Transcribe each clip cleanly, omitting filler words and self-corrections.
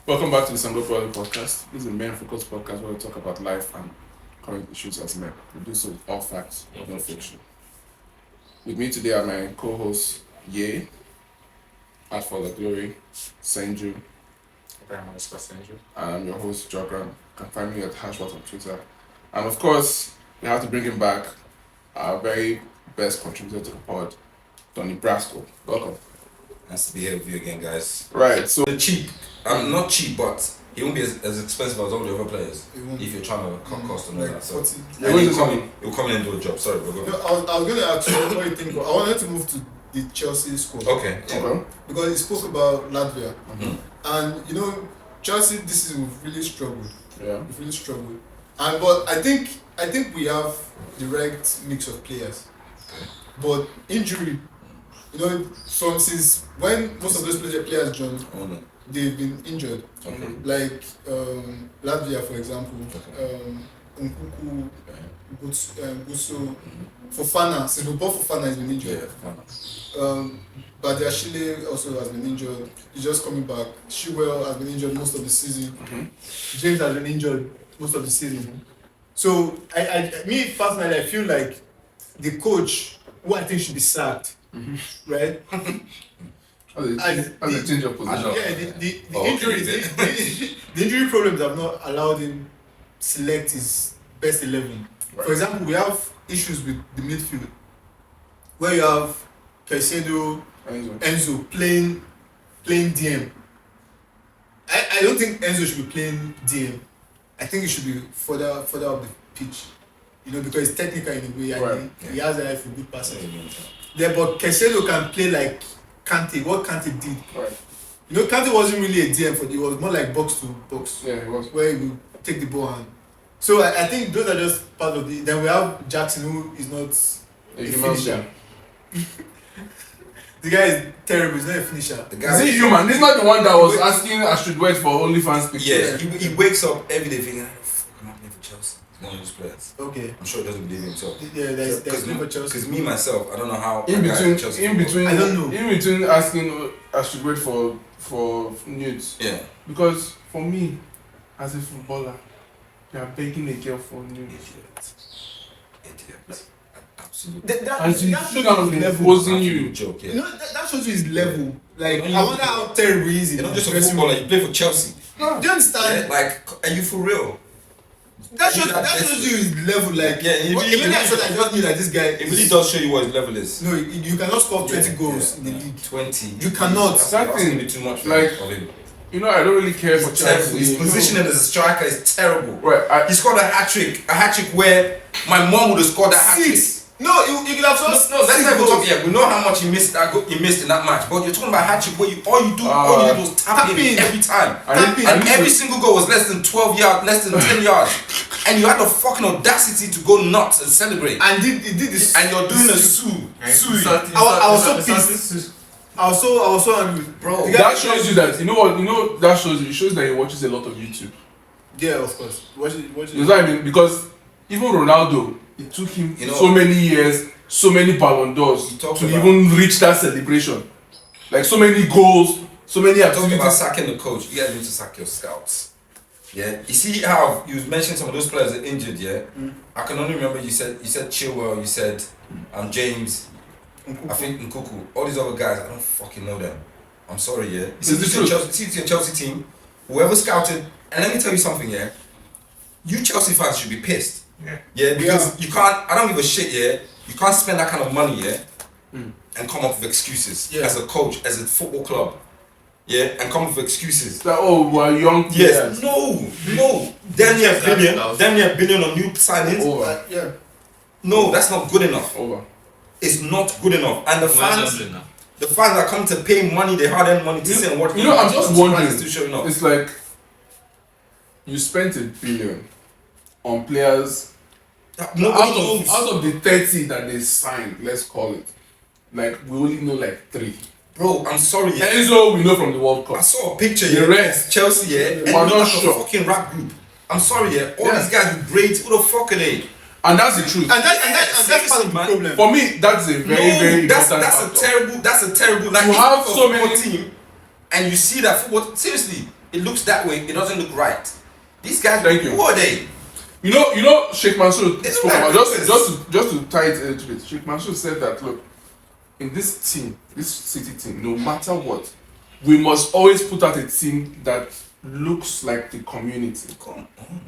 Welcome back to the Sango Brother podcast. This is a main focus podcast where we talk about life and current issues as men. We do so with all facts, no fiction. With me today are my co-hosts Ye, Art for the Glory, Senju, and I'm your host Jogram. You can find me at Hashwat on Twitter. And of course, we have to bring him back, our very best contributor to the pod, Donny Brasco. Welcome. Nice to be here with you again, guys. Right, so Cheap. I'm not cheap, but he won't be as expensive as all the other players if you're trying to cut costs and all that. So he'll come in and do a job. Sorry, bro. No, I was going to ask you what you think. I wanted to move to the Chelsea squad. Okay. Because he spoke about Latvia. Mm-hmm. And, you know, Chelsea this season we've really struggled. yeah. We've really struggled. But I think we have the right mix of players. Okay. But injury, you know, since when most of those players joined, Oh, no. they've been injured. Okay. Like Latvia, for example, Okay. Nkunku, Yeah. Gusso, Fofana. Since we bought Fofana, has been injured. Yeah. Badiashile also has been injured. He's just coming back. Chilwell has been injured most of the season. Mm-hmm. James has been injured most of the season. So me personally, I feel like the coach, who I think should be sacked, right? As a change of position. Yeah, the Oh, injuries, okay. the injury problems have not allowed him select his best 11. Right. For example, we have issues with the midfield, where you have Caicedo, Enzo playing DM. I don't think Enzo should be playing DM. I think he should be further up the pitch. You know, because he's technical in a way and Right. he has a eye for good passes. Yeah, but Caicedo can play like Kante, what Kante did. Right. You know, Kante wasn't really a DM, it was more like box to box, Yeah, it was. where he would take the ball and. So I think those are just part of the. Then we have Jackson, who is not A a human finisher. being. The guy is terrible. He's not a finisher. The Is guy. he human? This is not the one that was asking I should wait for OnlyFans pictures. Yeah. He wakes up every day thinking, I'm not playing for Chelsea. He's one of those players. Okay. I'm sure he doesn't believe in himself. Yeah, there's no Chelsea. Because me myself, I don't know how. In a guy between, at Chelsea in between, I don't know. in between asking I should wait for nudes. Yeah. Because for me, as a footballer, you are begging a girl for nudes. Idiot. Absolutely. And she That shows kind of his level. imposing you. Joke, yeah. You know, that shows you his level. Like, Yeah. I wonder how terrible he is. You're in not just a dressing footballer, room. you play for Chelsea. Do you understand? Yeah, like, are you for real? That shows you his level. Like, Yeah, it really- even I said I just knew that this guy. It really does show you what his level is. No, you cannot score 20 goals in the league. 20. You cannot. That's That asking thing, me too much like- of him. You know, I don't really care for He's terrible. Chelsea. His positioning as a striker is terrible. Right. He scored a hat trick where my mom would have scored that hat trick. 6. No, you could have No, scored let's 6 not even goals. talk. Yeah, we know how much he missed. He missed in that match. But you're talking about hat trick where all you did was tap tap in in. every time. I And need every to- single goal was less than 12 yards, less than 10 yards, and you had the fucking audacity to go nuts and celebrate. And he did this. And you're doing a sue. I was so pissed. I was so angry, Bro. The guy- That shows you that, you know what, that shows you, it shows that he watches a lot of YouTube. Yeah, of course. Watch it. You know what I mean? Because even Ronaldo, it took him You know- so many years, so many Ballon d'Ors You talk to about- even reach that celebration. Like so many goals, so many Talking about activities. sacking the coach, you guys need to sack your scouts. Yeah, you see how you mentioned some of those players are injured. Yeah, I can only remember you said Chilwell, you said James, I think Nkunku, all these other guys. I don't fucking know them. I'm sorry. Yeah, Is it true? See your Chelsea team, whoever scouted, and let me tell you something. Yeah, you Chelsea fans should be pissed. Yeah, because you can't. I don't give a shit. Yeah, you can't spend that kind of money. Yeah, and come up with excuses Yeah. as a coach, as a football club. Yeah, and come up with excuses. That, oh, we're young players. Yes, no. Damn near billion on new signings. Over. Yeah. No, that's not good enough. Over. It's not good enough. And the fans that come to pay money, they hard-earned money to sit and watch. You know, I'm just wondering. Still showing up. It's like you spent $1 billion on players out of the 30 that they signed, let's call it. Like we only know like 3. Bro, I'm sorry. Yeah. Enzo, we know from the World I Cup. saw a picture. The Yeah, rest. Chelsea. Yeah, and We're look not like sure. a fucking rap group. I'm sorry. Yeah, all Yeah. these guys with braids. Who the fuck are they? And that's the truth. And that's part of the Man. problem. For me, that's a very that's important a terrible. That's a terrible. Like You if have you're so a football many- team, and you see that football. Seriously, it looks that way. It doesn't look right. These guys, Thank you. who are they? You know, Sheikh Mansour They spoke don't about like just to tie it a little bit. Sheikh Mansour said that look, in this team, this City team, no matter what, we must always put out a team that looks like the community. Come on.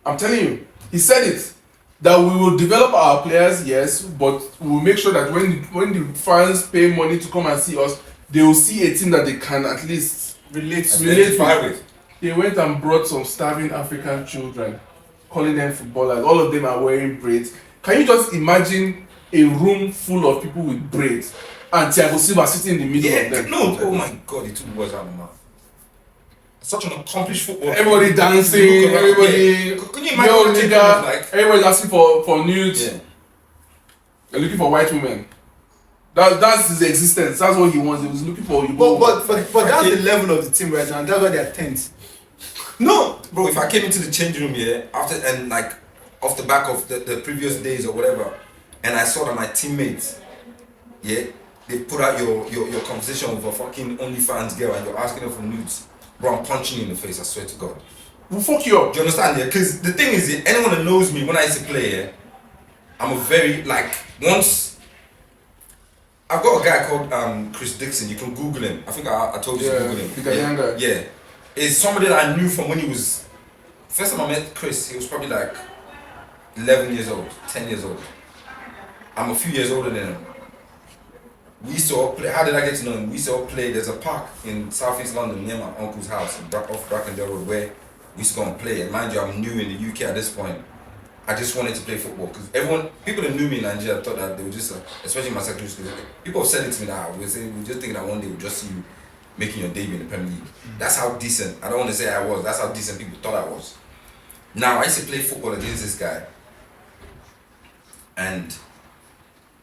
I'm telling you, he said it. That we will develop our players, yes, but we'll make sure that when the fans pay money to come and see us, they will see a team that they can at least relate with. They went and brought some starving African children, calling them footballers. All of them are wearing braids. Can you just imagine a room full of people with braids and Thiago Silva sitting in the middle of them? No, oh my God, he took the words out of my mouth. Such an accomplished footballer. Everybody dancing, everybody. Yeah. Can you imagine what nigga, like? everybody's asking for nudes. Yeah. They're looking for white women. That's his existence. That's what he wants. He was looking for you. But that's the level of the team right now, and that's why they're tense. No, Bro, if I came into the change room here after and like off the back of the previous days or whatever, and I saw that my teammates, yeah, they put out your conversation with a fucking OnlyFans girl and you're asking her for nudes, bro, I'm punching you in the face, I swear to God. We'll fuck you up. Do you understand? Yeah, because the thing is, anyone that knows me when I used to play, yeah, I'm a very like once. I've got a guy called Chris Dixon. You can Google him. I think I told you to Google him. The younger. Yeah, it's somebody that I knew from when he was. First time I met Chris, he was probably like 11 years old, 10 years old. I'm a few years older than him. We used to all play. How did I get to know him? We used to all play. There's a park in southeast London near my uncle's house, off Brackendale Road, where we used to go and play. And mind you, I'm new in the UK at this point. I just wanted to play football because people that knew me in Nigeria thought that they were just, especially in my secondary school, people have said it to me that we just thinking that one day we'll just see you making your debut in the Premier League. That's how decent. I don't want to say I was. That's how decent people thought I was. Now I used to play football against this guy, and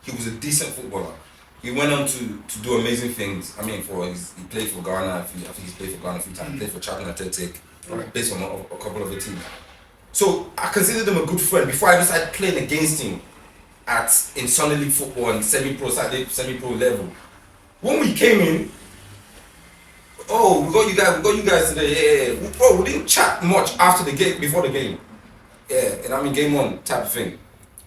he was a decent footballer. He went on to do amazing things. I mean, he played for Ghana. I think he's played for Ghana a few times. He played for Charlton Athletic. Played for a couple of the teams. So I considered him a good friend before I even started playing against him in Sunday League football and semi-pro level. When we came in, we got you guys today. Yeah. Oh, we didn't chat much after the game, before the game. Yeah, and I mean game on type of thing.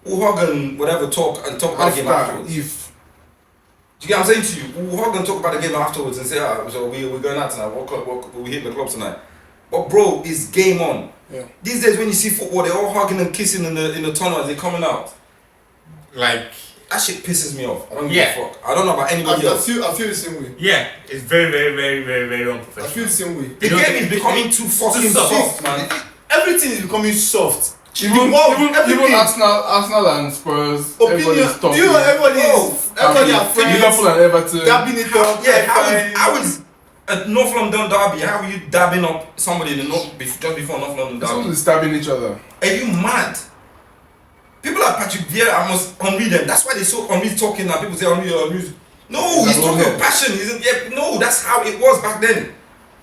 We'll hug and whatever, talk about the game afterwards. Do you get what I'm saying to you? We'll hug and talk about the game afterwards and say, so we're going out tonight. We hit the club tonight. But bro, it's game on. Yeah. These days when you see football, they're all hugging and kissing in the tunnel as they're coming out. Like that shit pisses me off. I don't give a fuck. I don't know about anybody else. I feel the same way. Yeah, it's very, very, very, very, very unprofessional. I feel the same way. The game is becoming too fucking soft, man. Everything is becoming soft. Even Arsenal and Spurs. Everybody's talking. Do you know everybody are friends? Liverpool and Everton. Dabbing it up. Yeah, I was at North London Derby. How are you dabbing up somebody in the North just before North London Derby? Someone's stabbing each other. Are you mad? People like Patrick Vieira, I must unread them. That's why they're so unread talking now. People say unread. No, he's talking with passion. No, that's how it was back then.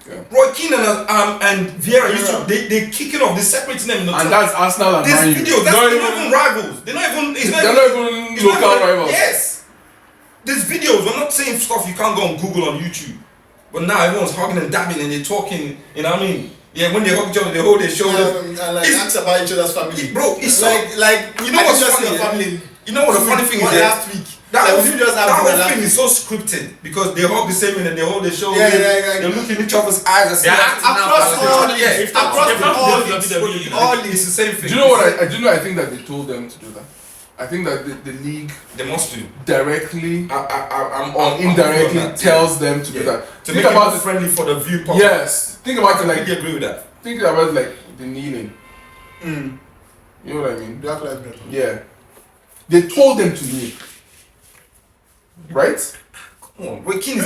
Yeah. Roy Keane and Vieira used to they kicking off, they separating them in the and that's Arsenal and Man U. This video, they're not even rivals. They're not even local rivals. Yes. There's videos. We're not saying stuff you can't go on Google on YouTube. But now everyone's hugging and dabbing and they're talking, you know what I mean? Yeah, when they hug each other, they hold their shoulders. And like ask about each other's family. Bro, it's like you know what's funny? Family. You know what the funny thing is? Last week. That whole thing is so scripted because they hug the same way and they hold their shoulders. Yeah. They look in each other's eyes. Across all it's the same thing. Do you know what I think that they told them to do that. I think that the league they must do directly or indirectly tells them to do that. To think make about it friendly for the view. Yes. Think about it like. I agree with that. Think about it like the kneeling. You know what I mean? Black Lives Matter. Yeah. They told them to kneel. Right? Come on, wait, King is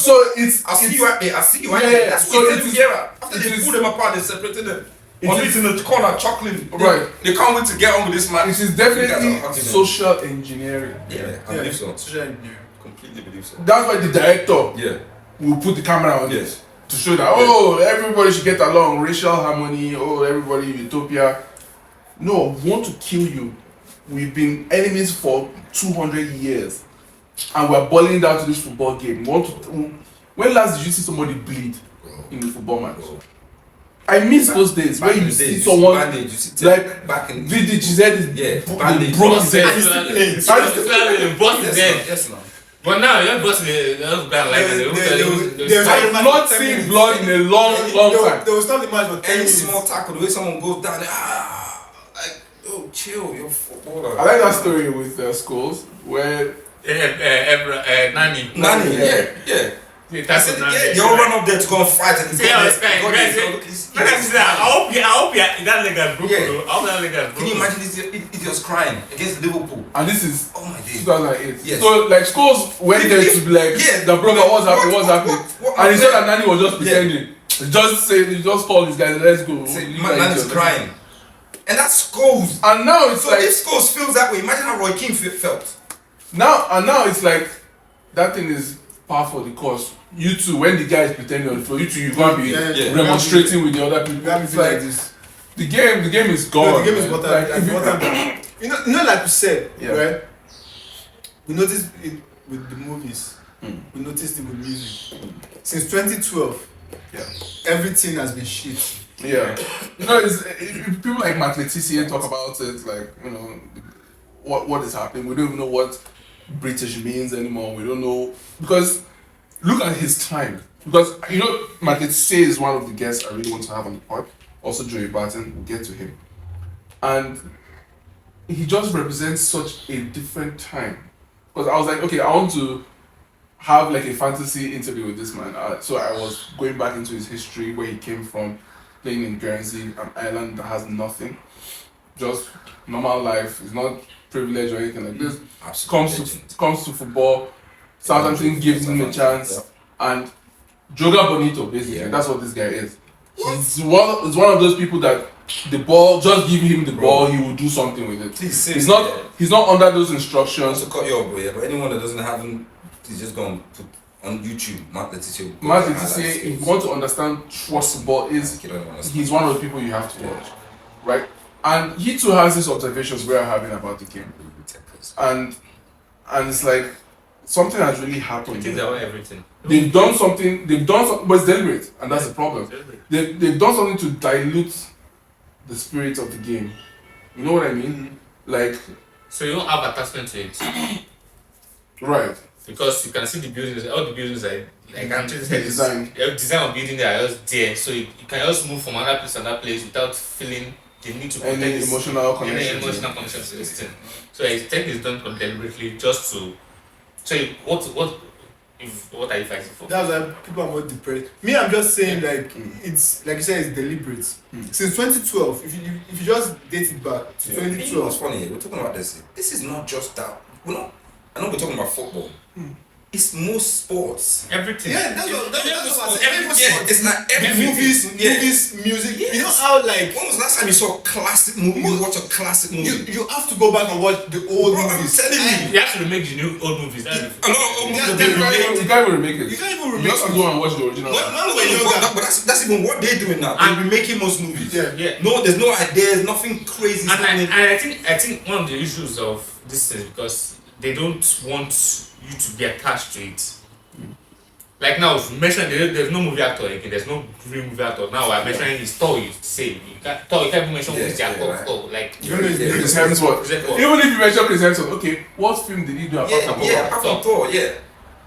so it's. I see you out there. Yeah, that's what they did after they pulled them apart, they separated them. It's in the corner, chuckling. Right. They can't wait to get on with this man. It is definitely social engineering. Yeah, I believe so. Social engineering. Completely believe so. That's why the director will put the camera on it to show that everybody should get along, racial harmony, everybody utopia. No, want to kill you. We've been enemies for 200 years. And we're boiling down to this football game. When last did you see somebody bleed? in the football match. Bro. I miss those days where Back in you the day, see you someone bandage, you see like back in Vidic, his head is bandage. broke his head. Yes, no. But now you're busting it. You're like I've not seen blood in a long time. They will stop the match for 10 Any minutes. small tackle, the way someone goes down, like, oh, chill, you're a footballer. I like that story with Scholes where Nani. Yeah. That's it. They all run up there to go and fight and I hope that leg is broken. Yeah. I hope that leg is broken. Can you imagine this idiot's crying against Liverpool? and this is Oh my days. 2008. Yes. So like Scholes went there to be like, the brother, what's happening? And he said that Nani was just pretending. He just called his guys, let's go. Man is crying. And that's Scholes. And now it's So like if Scholes feels that way, imagine how Roy Keane felt. now it's like that thing is par for the course. You two, when the guy is pretending on the floor, you two, you're gonna be demonstrating with the other people. You have to It's feel like like this. the game is gone. No, the game is man. watered Like, like if you- watered down. You know, like you said, Yeah. right? We noticed it with the movies. Mm. We noticed it with music. Since 2012, Yeah. everything has been shit. Yeah. You know, people like Matt Letizia talk about it, like, you know, what is happening. We don't even know what British means anymore. We don't know. Because look at his time. Because, you know, Matt Letizia is one of the guests I really want to have on the pod. Also, Joey Barton. We'll get to him. And he just represents such a different time. Because I was like, okay, I want to have like a fantasy interview with this man. So I was going back into his history, where he came from, playing in Guernsey, an island that has nothing, just normal life. It's not privilege or anything like this. Comes to football. Southampton gives him a chance, and Joga Bonito, basically, Yeah. that's what this guy is. He's one of those people that the ball, just give him the ball, he will do something with it. Please, He's not under those instructions. to cut you off, bro, yeah, but anyone that doesn't have him, please just go and put on YouTube, Matt Letizia. Matt Letizia, if you want to understand what football is, he's one of the people you have to watch, right? And he too has these observations we're having about the game, and it's like something has really happened. Things about everything. They've done something, but it's deliberate, and that's the problem. They've done something to dilute the spirit of the game. You know what I mean? Like, So you don't have attachment to it right? because you can see the buildings. All the buildings are like I'm just saying, Design. the design of building they are just there, so you can just move from another place to another place without feeling the need to protect Any this- emotional any connection. emotional connection to this thing. So I think it's done deliberately just to. So what are you fighting for? That's why people are more depressed. Me, I'm just saying, like, it's like you said, it's deliberate. Since 2012, if you just date it back to You know 2012, what's funny? We're talking about this. This is not just that. I know we're talking about football. It's most sports. Everything. yeah, that's what I'm Every saying. Yeah, it's like every movies, music. You know how like When was the last time you saw a classic movie? You watch a classic movie. you have to go back and watch the old Bro, I'm movies. telling you. You have to remake the new old movies. That's A lot of old movies Yeah, are being they're remade. You can't even remake it. You can't even You remake have to go and watch the original. When we're younger, But that's even what they're doing now. They're remaking most movies. yeah. yeah. No, there's no ideas, nothing crazy. And I think one of the issues of this is because they don't want you to be attached to it. Like now, if you mention there's no movie actor again, there's no real movie actor. Now I'm mentioning his Thor, you say you can't even mention who is the actor of Thor. Like You don't know his name. Chris Hemsworth. Chris Hemsworth. Even if you mention Chris Hemsworth, okay, what film did he do apart from apart from Thor, yeah.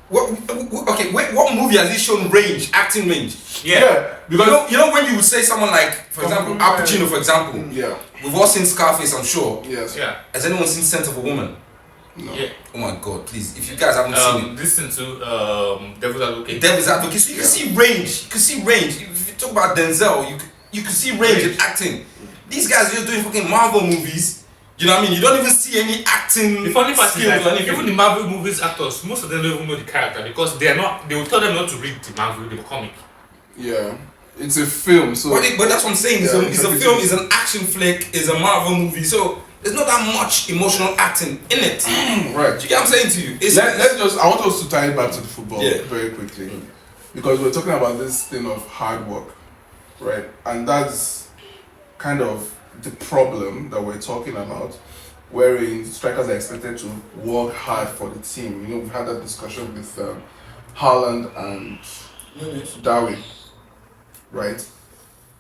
What movie has he shown range, acting range? Yeah, because You know when you would say someone like, for example, Al Pacino, for example. yeah, We've all seen Scarface, I'm sure. yes, yeah, Has anyone seen Scent of a Woman? no. yeah. Oh my God, please! If you guys haven't seen it, Listen to Devil's Advocate. Devil's Advocate. So you can see range. You can see range. If you talk about Denzel, you can see range in acting. These guys are just doing fucking Marvel movies. You know what I mean? You don't even see any acting The funny part is skills or that anything. even the Marvel movies actors, most of them don't even know the character because they will tell them not to read the Marvel, the comic. Yeah, it's a film, so But that's what I'm saying. It's, Yeah, it's a film, it's an action flick, it's a Marvel movie. So there's not that much emotional acting in it. right. Do you get what I'm saying to you? It's, I want us to tie it back to the football Yeah. very quickly, because we're talking about this thing of hard work, right? And that's kind of the problem that we're talking about, wherein strikers are expected to work hard for the team. You know, we've had that discussion with Haaland and Darwin, right?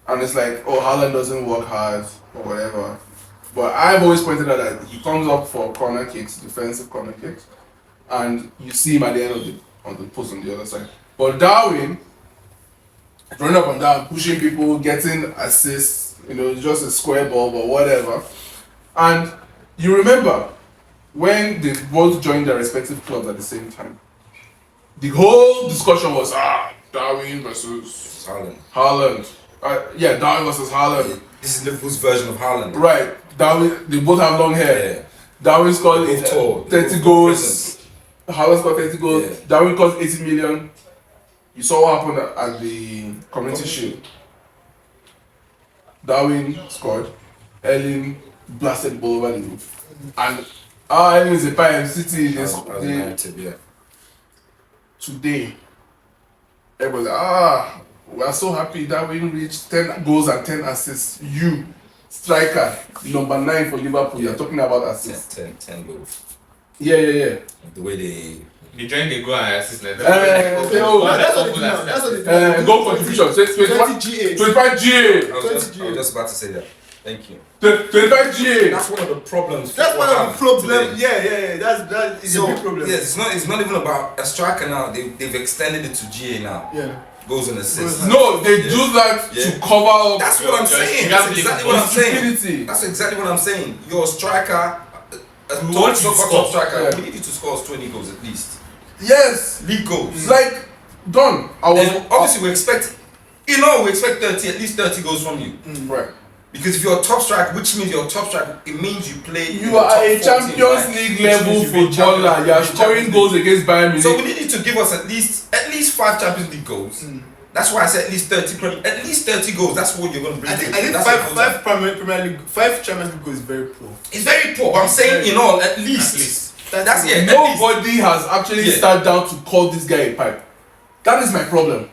And it's like, oh, Haaland doesn't work hard or whatever. But I've always pointed out that he comes up for corner kicks, defensive corner kicks, and you see him at the end of the post on the other side. But Darwin, running up and down, pushing people, getting assists, just a square ball or whatever. And you remember when they both joined their respective clubs at the same time, the whole discussion was Darwin versus Haaland. Darwin versus Haaland. This is Liverpool's version of Haaland. Right. Darwin, they both have long hair. Yeah. Darwin scored Both tall. 30 goals. Haaland scored 30 goals. Yeah. Darwin cost 80 million. You saw what happened at the Community Shield. Darwin scored. Erling blasted the ball over the roof. And Erling is a pie. City. Today, everybody's like, we are so happy that we reached 10 goals and 10 assists. You, striker, number 9 for Liverpool, you're talking about assists. 10 goals. Yeah. The way they join the goal and assist like That's what they do. Goal contribution. 25 GA. I was just about to say that. Thank you. 25 GA. That's one of the problems. That's one of the problems. Today. Yeah. That is a big problem. Yes, it's not even about a striker now. They've extended it to GA now. Yeah. Goals and assists. No, they do that to cover up. That's what I'm saying. That's That's exactly what I'm saying. Stupidity. That's exactly what I'm saying. Your striker, want you to score. top striker, Yeah. we need you to score 20 goals at least. Yes. League goals. It's like, done. And obviously we expect 30, at least 30 goals from you. Right. Because if you're a top striker, which means you're a top striker, it means you play. in You the are top a 14, Champions right? League Which level means you've been footballer. Champions- You are you've been scoring Champions goals League. against Bayern Munich. So we need you to give us at least 5 Champions League goals. That's why I said at least 30 goals. That's what you're going to bring. I think That's five Premier League, 5 Champions League goals is very poor. It's very poor. But I'm saying in all, at least. That's it. Nobody has actually Yeah. sat down to call this guy a pipe. That is my problem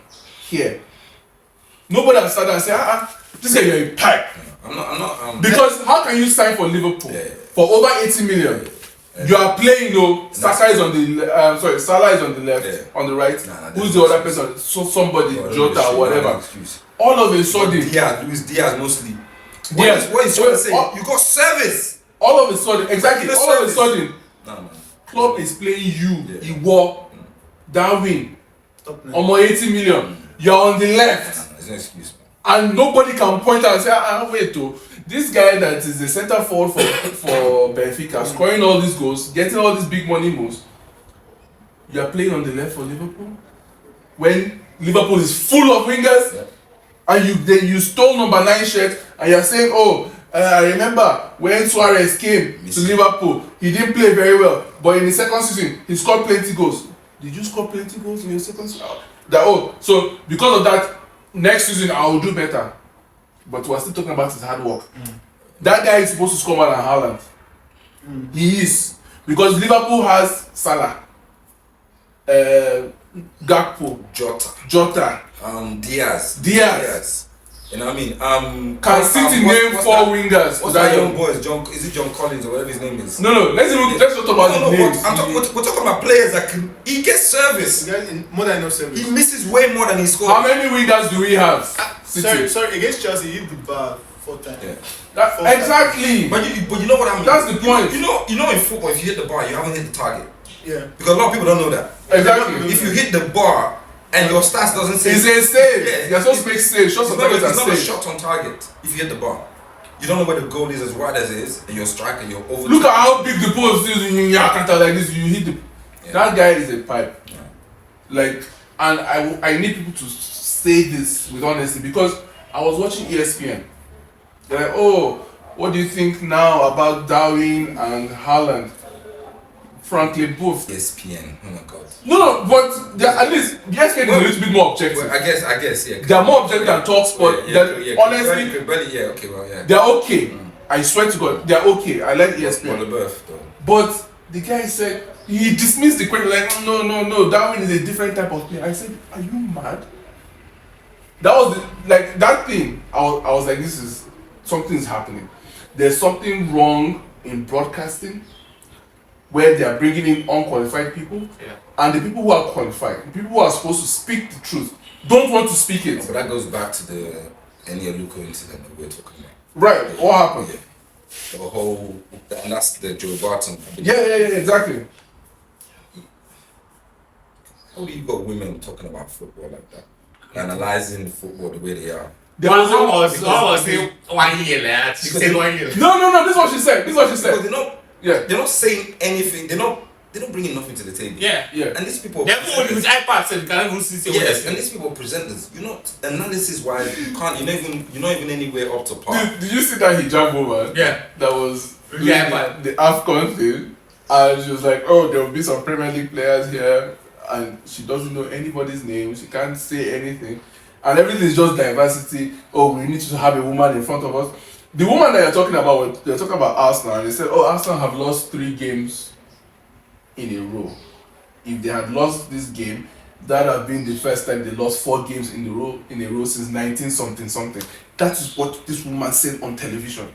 here. Nobody has sat down and said, this guy you're a pipe. I'm not. Because how can you sign for Liverpool Yeah. for over 80 million? You are playing, Saka is on the Salah is on the left, on the right. Nah, Who's the other person? So somebody, Jota or whatever. All of a sudden, Luis Diaz mostly. Diaz. What is trying to say? You got service. all of a sudden, exactly, The all of a service. sudden, No. Klopp is playing you, Yeah. Iwo, Darwin, Stop now. almost 80 million. You're on the left. There's no excuse, man. And nobody can point out and say, wait, this guy that is the centre forward for Benfica, scoring all these goals, getting all these big money moves, you are playing on the left for Liverpool? When Liverpool is full of wingers, Yeah. and you stole number 9 shirt, and you're saying, I remember when Suarez came to Liverpool, he didn't play very well, but in the second season, he scored plenty goals. Did you score plenty goals in your second season? So because of that, next season I will do better. But we're still talking about his hard work. That guy is supposed to score more than Haaland. He is. Because Liverpool has Salah, Gakpo, Jota, Diaz. You know what I mean? Can City name 4 wingers? What's that young boy? Is it John Collins or whatever his name is? No. Let's not talk about the names. We're talking about players that he gets service. The guy in more than enough service. He misses way more than he scores. How many wingers do we have? City. Sorry, against Chelsea, he hit the bar 4 times. Yeah. Exactly. But you know what I mean. That's the point. You know in football, if you hit the bar, you haven't hit the target. Yeah. Because a lot of people don't know that. Exactly. If you hit the bar and your stats doesn't say It's a save. Yeah. You're supposed to make saves. Shots on target it's are not a saves. shot on target if you hit the bar. You don't know where the goal is as wide as it is, and you're a striker, you're over. Look at how big the post is in Yakata like this. You hit the. Yeah. That guy is a pipe. Yeah. Like, and I need people to say this with honesty because I was watching ESPN. They're like, what do you think now about Darwin and Haaland? Frankly, both. ESPN. Oh my god. No, but at least ESPN is a little bit more objective. Well, I guess, yeah. They are more objective than TalkSport. Honestly, okay, well, yeah. they're okay. I swear to God, they're okay. I like ESPN. On the birth, though. But the guy said, he dismissed the question like, no, Darwin is a different type of player. I said, are you mad? That was that thing. I was like, something's happening. There's something wrong in broadcasting where they are bringing in unqualified people. Yeah. And the people who are qualified, the people who are supposed to speak the truth, don't want to speak it. But that goes back to the Eni Aluko incident that we're talking about. Right, what happened? Yeah. The whole, and that's the Joe Barton. Yeah, exactly. How do you got women talking about football like that? Analyzing football the way they are. How was it 1 year like She said 1 year. No, this is what she said. Because they're not saying anything. They're not bringing nothing to the table. Yeah. And these people. They're going with iPads and you can't even see. Yes, and these people presenters. You're not analysis wise. You can't. You're not even anywhere up to par. Did you see that hijab woman? Yeah. That was Yeah, the AFCON thing, and she was like, "Oh, there will be some Premier League players here," and she doesn't know anybody's name. She can't say anything, and everything is just diversity. Oh, we need to have a woman in front of us. The woman that you're talking about, they're talking about Arsenal, and they said, "Oh, Arsenal have lost 3 games in a row. If they had lost this game, that would have been the first time they lost 4 games in a row since 19 something. That is what this woman said on television.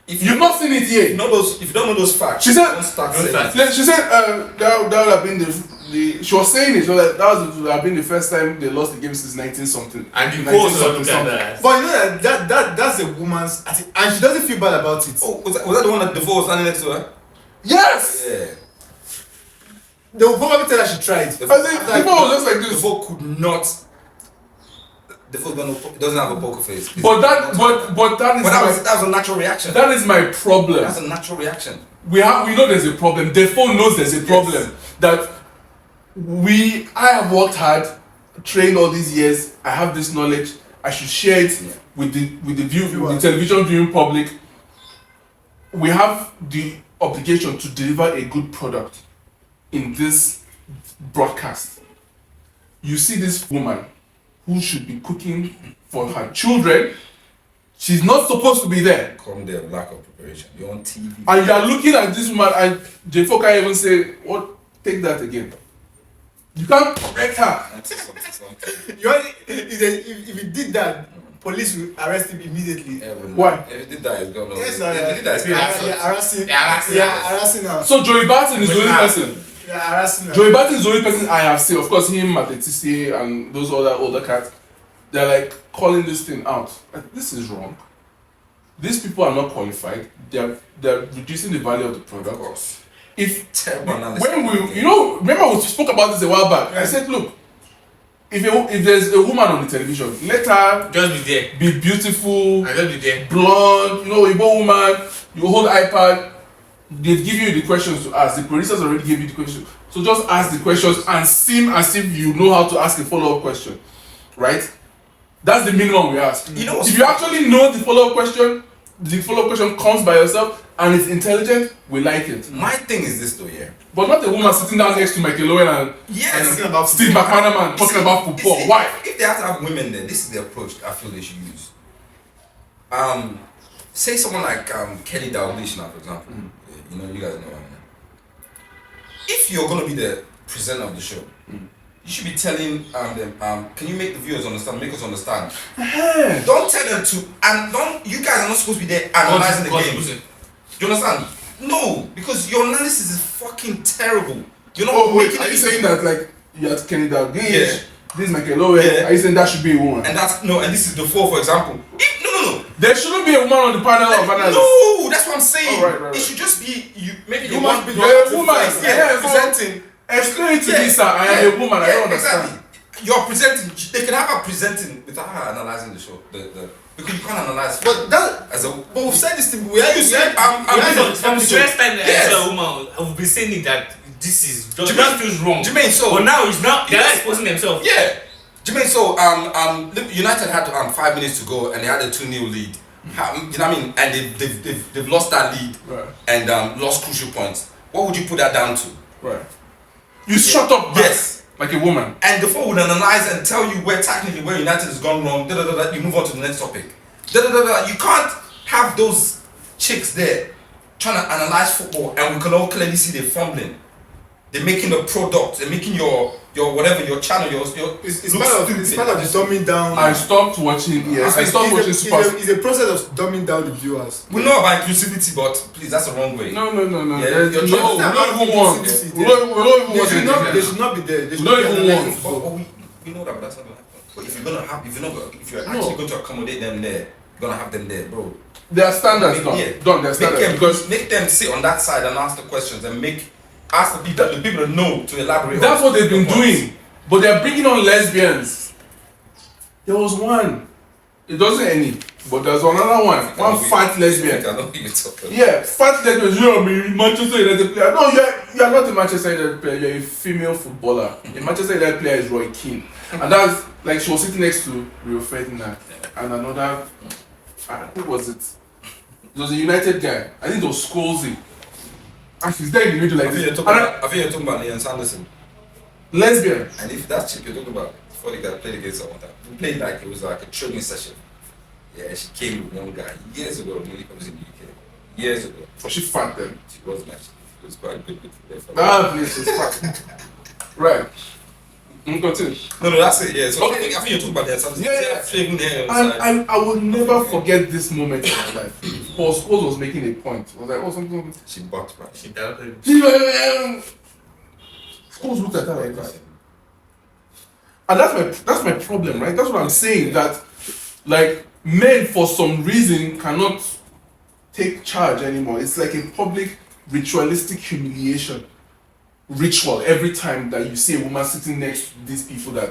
If you've not seen it yet, if you don't know those facts, she said. Don't start saying. She said that would have been the. She was saying it. So that would have been the first time they lost the game since 19 something. And the goals look at that. But you know that's a woman's, and she doesn't feel bad about it. Oh, was that the one that Defoe was standing next to her? Yes. Yeah. They will probably tell her she tried. I think people was just like this. Defoe could not. Defoe doesn't have a poker face. But that was a natural reaction. That is my problem. That's a natural reaction. We know there's a problem. Defoe knows there's a problem. Yes. That I have worked hard, trained all these years. I have this knowledge. I should share it with the television viewing public. We have the obligation to deliver a good product in this broadcast. You see this woman who should be cooking for her children. She's not supposed to be there. Come there, lack of preparation. You're on TV. And you are looking at this woman, and Defoe can't even say, "What? Take that again." You can't correct her. If he did that, police will arrest him immediately. Why? If he did that, he's gonna. Yes, if he did that, harassing her. So Joey Barton is the only person. Yeah, harassing her. Joey Barton is the only person I have seen. Of course, him, Matetisie, and those other older cats. They're like calling this thing out. Like, this is wrong. These people are not qualified. They're reducing the value of the product. Of course. If Terrible analysis. when remember we spoke about this a while back. I said, look, if there's a woman on the television, let her just be there. Be beautiful, And just be there. blonde, Igbo woman. You hold iPad. They give you the questions to ask. The producers already gave you the questions, so just ask the questions and seem as if you know how to ask a follow-up question, right? That's the minimum we ask. If you actually know the follow-up question comes by yourself and it's intelligent, we like it. My thing is this though, But not a woman sitting down next to Michael Owen and Steve McManaman talking about football. Why? If they have to have women there, this is the approach I feel they should use. Say someone like Kelly Dalglish now, for example. You guys know her. If you're gonna be the presenter of the show, you should be telling them, can you make the viewers understand, make us understand? Don't tell them to, and you guys are not supposed to be there analyzing the game. Do you understand? No, because your analysis is fucking terrible. You're not are you saying that like you had Kenny Dalglish, this is Michael Owen, are you saying that should be a woman? And this is the 4, for example. No. There shouldn't be a woman on the panel of analysts. No, that's what I'm saying. Right. It should just be you. Maybe you must be a woman. Presenting. Explain it to me, sir. I am a woman. I don't understand. Exactly. You're presenting. They can have her presenting without her analyzing the show. Because you can't analyze. But we've said this thing. From the first time that I saw a woman, I will be saying that this is just feels wrong. Jermaine, so but now it's not. They're not exposing themselves. Yeah. Jermaine, so United had 5 minutes to go and they had a 2-0 lead. You know what I mean? And they've lost that lead and lost crucial points. What would you put that down to? Right. You shut up. Yes. Like a woman. And the phone would analyze and tell you where United has gone wrong. You move on to the next topic. You can't have those chicks there trying to analyze football and we can all clearly see they're fumbling. They're making the product. They're making your whatever, your channel, it's part of the dumbing down. I stopped watching. Yes, I stopped watching Super. It's a process of dumbing down the viewers. We know about inclusivity, but please, that's the wrong way. No. Yeah, We don't even want. They should not be there. We don't even want. We know that, but that's not gonna happen. But if you're No. actually going to accommodate them there, you're gonna have them there, bro. Their standards Make- done. yeah. Done. Their standards because Make them sit on that side and ask the questions and ask the people that know to elaborate. that's on what they've been the points. doing. But they're bringing on lesbians. There was one. It doesn't any, but there's another one. One fat lesbian. I know what you're talking about. Yeah, fat lesbian. You're a Manchester United player. No, you're not a Manchester United player. You're a female footballer. A Manchester United player is Roy Keane, and that's like she was sitting next to Rio Ferdinand and another. Who was it? It was a United guy. I think it was Scholesy. And she's there in the middle like I think this. you're talking about Ian Sanderson. Lesbian. And if that's chick you're talking about, before the guy played against someone, we played like it was like a training session. Yeah, she came with one guy years ago when he comes in the UK. Years ago. Was she fat then? She wasn't actually. It was quite good. Ah, please, she's fat. Right. Continue. No, that's it. Yeah. So I think you're talking about Ian Sanderson. And I will never forget this moment in my life. Paul Scholes was making a point. I was like, oh, something. She bought right. She doubted. Scholes looked at her like that. And that's my problem, right? That's what I'm saying. That like men for some reason cannot take charge anymore. It's like a public ritualistic humiliation ritual every time that you see a woman sitting next to these people that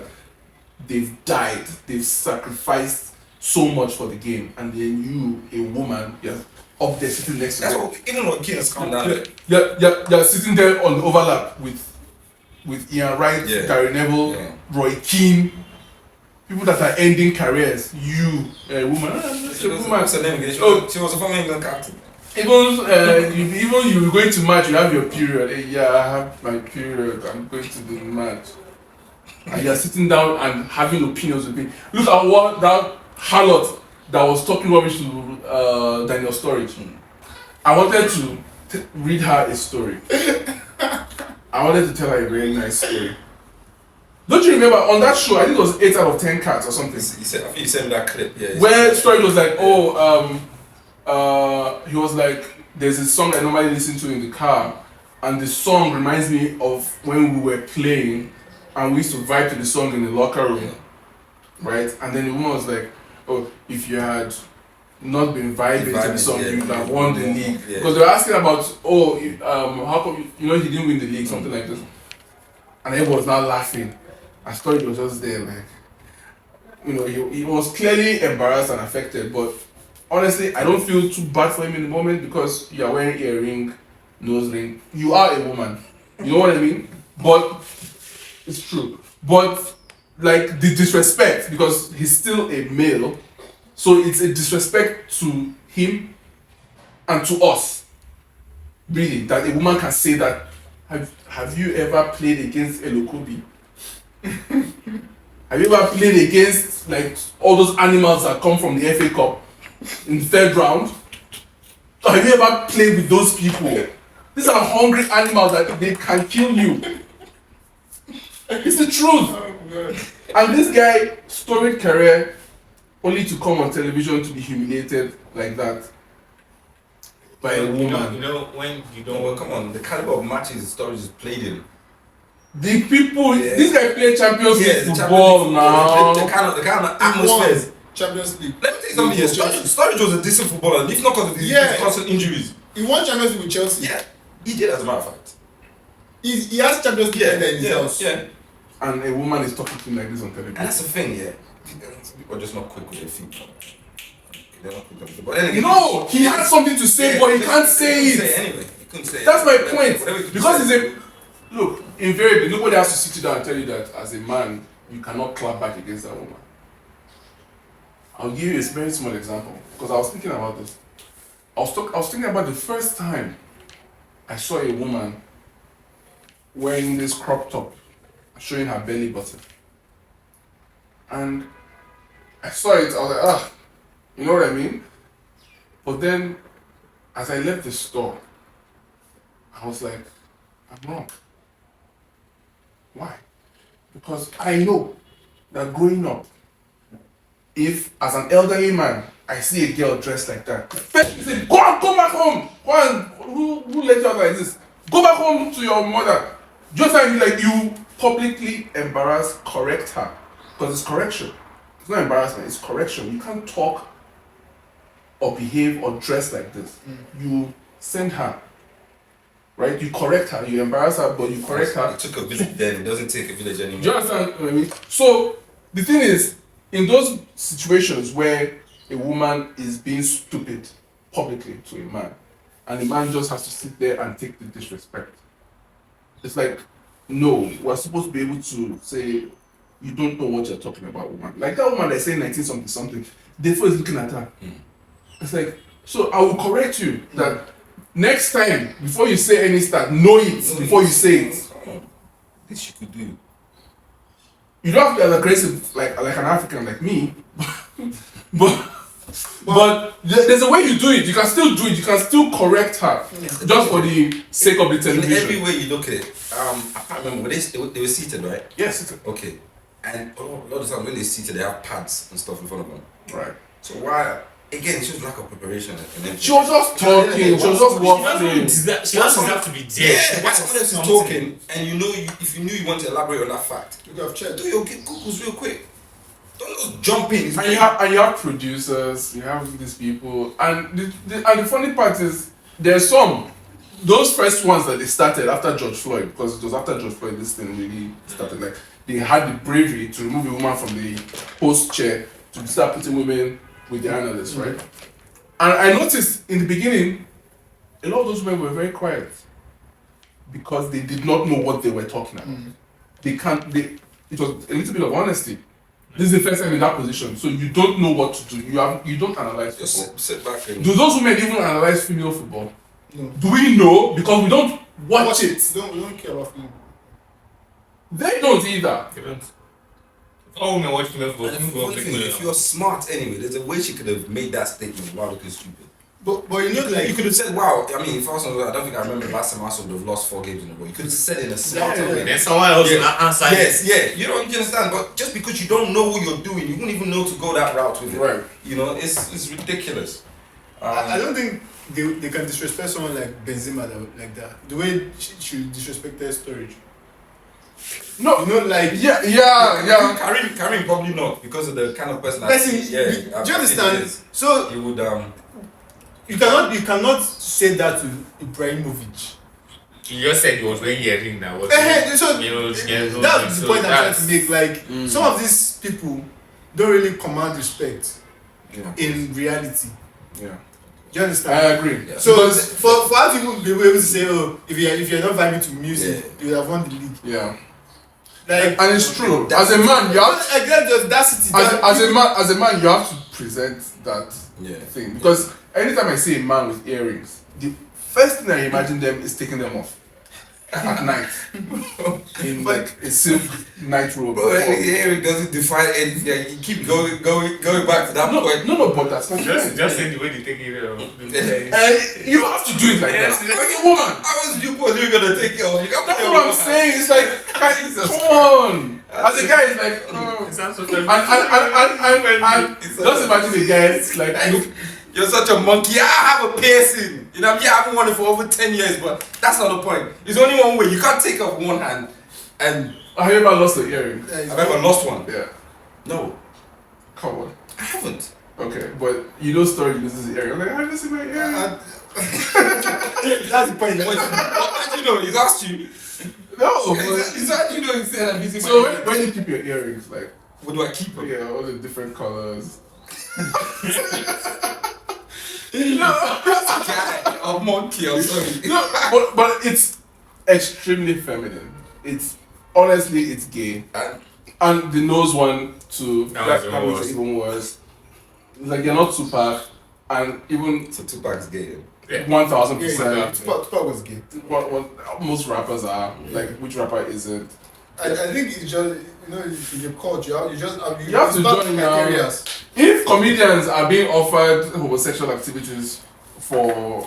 they've died, they've sacrificed so much for the game, and then you, a woman, you're up there sitting next to That's them. what even when kids come down. You're sitting there on the overlap with Ian Wright, Yeah. Gary Neville, Yeah. Roy Keane, people that are ending careers. You, a woman, that's a woman. What's her name again? Oh. She was a former England captain. Even you going to match, you have your period. Hey, yeah, I have my period. I'm going to the match, and you're sitting down and having opinions with me. Look at what that harlot that was talking rubbish to Daniel Sturridge. I wanted to read her a story. I wanted to tell her a very nice story. Don't you remember on that show? I think it was 8 out of 10 cats or something. I think you sent that clip. Yeah. Where Sturridge was like, he was like, there's a song I normally listen to in the car, and the song reminds me of when we were playing, and we used to vibe to the song in the locker room, right? And then the woman was like, oh, if you had not been vibing to the song, you would have won the league. Yeah. Because they were asking about, how come he didn't win the league, something like this, and everyone was now laughing. And Sturridge was just there, like, he was clearly embarrassed and affected, but honestly, I don't feel too bad for him in the moment because you are wearing earring, nose ring. You are a woman. You know what I mean? But it's true. But like the disrespect, because he's still a male, so it's a disrespect to him and to us. Really, that a woman can say that. Have you ever played against Elokobi? Have you ever played against like all those animals that come from the FA Cup in the third round? Have you ever played with those people? These are hungry animals that they can kill you. It's the truth. And this guy, storied career, only to come on television to be humiliated like that by a woman. You know when you don't. Well, come on, the caliber of matches Sturridge is played in. The people, Yeah. this guy played Champions League the football Champions League now. The kind of He won atmospheres. Champions League. Let me tell you something. Yeah, Sturridge was a decent footballer, if not because of his constant injuries. He won Champions League with Chelsea. Yeah, he did, as a matter of fact. He has Champions League in his house. Yeah. And a woman is talking to him like this on television. And that's the thing, yeah. People are just not quick with their feet. They're not quick with their feet. But anyway, No, he had something to say, but he can't say it. Anyway, he couldn't say it. That's my Whatever he point. could Because say. it's look, invariably, nobody has to sit you down and tell you that as a man, you cannot clap back against that woman. I'll give you a very small example because I was thinking about this. I was thinking about the first time I saw a woman wearing this crop top, showing her belly button. And I saw it, I was like, you know what I mean? But then, as I left the store, I was like, I'm wrong. Why? Because I know that growing up, if as an elderly man, I see a girl dressed like that, first you say, go back home. Go on, who let you out like this? Go back home to your mother. Just like you publicly embarrass, correct her, because it's correction. It's not embarrassment, it's correction. You can't talk or behave or dress like this. You send her, right? You correct her, you embarrass her, but you correct her. It took a village then, it doesn't take a village anymore. Do you understand what I mean? So the thing is, in those situations where a woman is being stupid publicly to a man, and the man just has to sit there and take the disrespect, it's like, no, we're supposed to be able to say, you don't know what you're talking about, woman. Like that woman that's saying 19 something something, the is looking at her. It's like, so I will correct you that next time, before you say any start, know it before you say it. This you could do. You don't have to be as aggressive like an African like me, but there's a way you do it. You can still do it. You can still correct her, just for the sake of the In television. every way you look at it, I can't remember. They were seated, right? Yes. Okay. And a lot of the time when they're seated, they have pads and stuff in front of them. Right. So why? Again, it's just lack of preparation. And everything. She was just talking. She was just walking. She doesn't have to be there. Yeah, why someone else is talking and you know if you knew you want to elaborate on that fact, You have checked. do your Googles real quick. Don't just jump in. And you have producers. You have these people, and the funny part is there's some. Those first ones that they started after George Floyd, because it was after George Floyd this thing really started. Like they had the bravery to remove a woman from the host chair to start putting women with the analysts, right? And I noticed in the beginning, a lot of those women were very quiet because they did not know what they were talking about. It was a little bit of honesty. This is the first time in that position, so you don't know what to do. You don't analyze football. Just sit back and Do those women even analyze female football? No. Do we know? Because we don't watch it. We don't care about film. They don't either. They don't. All women watch female football. And the funny thing is, if you're smart anyway, there's a way she could have made that statement without looking stupid. But you know, like You could have said, wow, I mean, if I was on, I don't think I remember the last time Arsenal would have lost 4 games in a row. You could have said it in a smarter Yeah. way. Then someone else will answer it. Yes, yeah, you don't understand, but just because you don't know what you're doing, you wouldn't even know to go that route with it. Right. You know, it's ridiculous. I don't think they can disrespect someone like Benzema like that. The way she disrespected Sturridge. No. You know, like Yeah. Karim probably not because of the kind of person. Person, yeah, do you understand? So He would you cannot say that to Ibrahimovic. You just said he was wearing earring now. So That's that's the point I'm trying to make. Like some of these people don't really command respect Yeah. in reality. Yeah. Do you understand? I agree. Yeah. So Because- for how people be able to say, oh, if you're not vibing to music, you have won the league. Yeah. Like And it's true. As a man, you have like that just audacity. as a man, you have to present that thing, because anytime I see a man with earrings, the first thing I imagine them is taking them off at night in like a silk night robe. Bro, Eric doesn't define anything. You keep going back to that point. No, but that's not Just right. saying the way they take it. And you have to do it like that. Like a woman. How is you gonna take it off? You can't That's put what it I'm on. saying. It's like, guys, come on. As a guy, it's like, oh. It sounds so And just imagine the guys like, look, You're such a monkey. I have a piercing. You know, I haven't worn it for over 10 years, but that's not the point. It's only one way. You can't take it off with one hand. And have you ever lost an earring? I've ever lost one. Yeah. No, Come on. I haven't. Okay, but you know story loses the earring. I'm like, I didn't see my earring. That's the point. How do you know? He's asked you. No, Is that you know he said I'm using so my when you keep your earrings, like, What do I keep them? yeah, all the different colors. Guy or monkey or something. No, but it's extremely feminine. It's honestly, it's gay, and the nose one too. That That makes it even worse. Like you're not Tupac, and even So Tupac's gay. 1000%. Tupac was gay. What most rappers are like. Which rapper isn't? I think it's just in your culture you You have to start join criterias. If comedians are being offered homosexual activities for